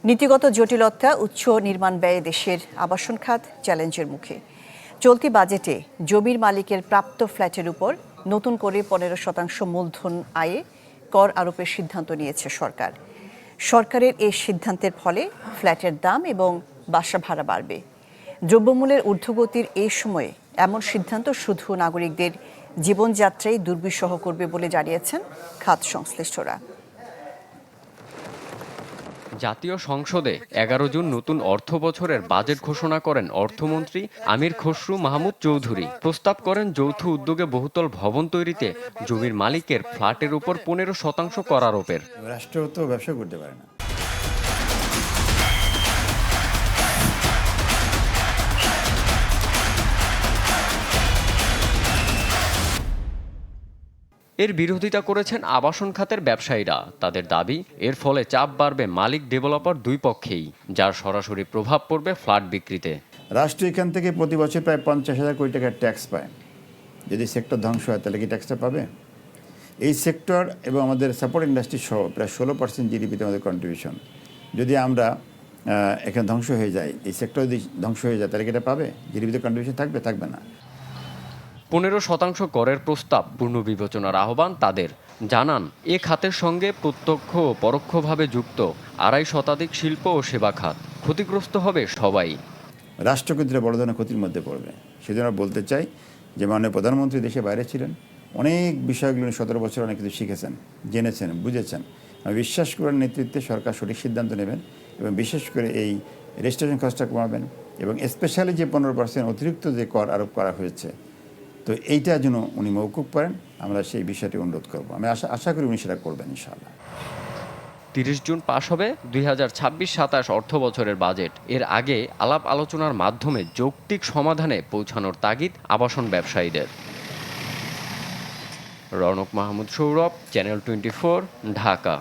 নীতিগত জটিলতা, উচ্চ নির্মাণ ব্যয়ে দেশের আবাসন খাত চ্যালেঞ্জের মুখে। চলতি বাজেটে জমির মালিকের প্রাপ্ত ফ্ল্যাটের উপর নতুন করে 15% মূলধন আয়ে কর আরোপের সিদ্ধান্ত নিয়েছে সরকার। সরকারের এই সিদ্ধান্তের ফলে ফ্ল্যাটের দাম এবং বাসা ভাড়া বাড়বে। দ্রব্যমূল্যের ঊর্ধ্বগতির এই সময়ে এমন সিদ্ধান্ত শুধু নাগরিকদের জীবনযাত্রায় দুর্বিষহ করবে বলে জানিয়েছেন খাত সংশ্লিষ্টরা। জাতীয় সংসদে 11 জুন নতুন অর্থ বছরের বাজেট ঘোষণা করেন অর্থমন্ত্রী আমির খসরু মাহমুদ চৌধুরী। প্রস্তাব করেন যৌথ উদ্যোগে বহুতল ভবন তৈরিতে জমির মালিকের ফ্ল্যাটের উপর 15% কর আরোপের। রাষ্ট্র তো ব্যবসা করতে পারে না। এর বিরোধিতা করেছেন আবাসন খাতের ব্যবসায়ীরা। তাদের দাবি, এর ফলে চাপ বাড়বে মালিক ডেভেলপার দুই পক্ষেই, যার সরাসরি প্রভাব পড়বে ফ্ল্যাট বিক্রিতে। রাষ্ট্র এখান থেকে প্রতি বছর প্রায় 50,000 কোটি টাকার ট্যাক্স পায়। যদি সেক্টর ধ্বংস হয় তাহলে কি ট্যাক্সটা পাবে? এই সেক্টর এবং আমাদের সাপোর্ট ইন্ডাস্ট্রি সহ প্রায় 16% জিডিপিতে আমাদের কন্ট্রিবিউশন। যদি আমরা এখানে ধ্বংস হয়ে যায়, এই সেক্টর যদি ধ্বংস হয়ে যায় তাহলে কি এটা পাবে? জিডিপিতে কন্ট্রিবিউশন থাকবে? থাকবে না। 15% করের প্রস্তাব পুনর্বিবেচনার আহ্বান তাদের। জানান, এ খাতের সঙ্গে প্রত্যক্ষ ও পরোক্ষভাবে যুক্ত 2.5 শতাধিক শিল্প ও সেবা খাত। ক্ষতিগ্রস্ত হবে সবাই। রাষ্ট্র কিন্তু বড় ধরনের ক্ষতির মধ্যে পড়বে। সেজন্য বলতে চাই যে মাননীয় প্রধানমন্ত্রী দেশে বাইরে ছিলেন, অনেক বিষয়গুলো 17 বছর অনেক কিছু শিখেছেন, জেনেছেন, বুঝেছেন। আমি বিশ্বাস করার নেতৃত্বে সরকার সঠিক সিদ্ধান্ত নেবেন এবং বিশেষ করে এই রেজিস্ট্রেশন খরচটা কমাবেন এবং স্পেশালি যে 15% অতিরিক্ত যে কর আরোপ করা হয়েছে, তো এইটা যেন উনি মওকুফ করেন। আমরা সেই বিষয়টি অনুরোধ করব। আমি আশা করি উনি সেটা করবেন ইনশাআল্লাহ। 30 জুন পাশ হবে 2026-27 অর্থ বছরের বাজেট। এর আগে আলাপ আলোচনার মাধ্যমে যৌক্তিক সমাধানে পৌঁছানোর তাগিদ আবাসন ব্যবসায়ীদের। রৌনক মাহমুদ সৌরভ, চ্যানেল 24, ঢাকা।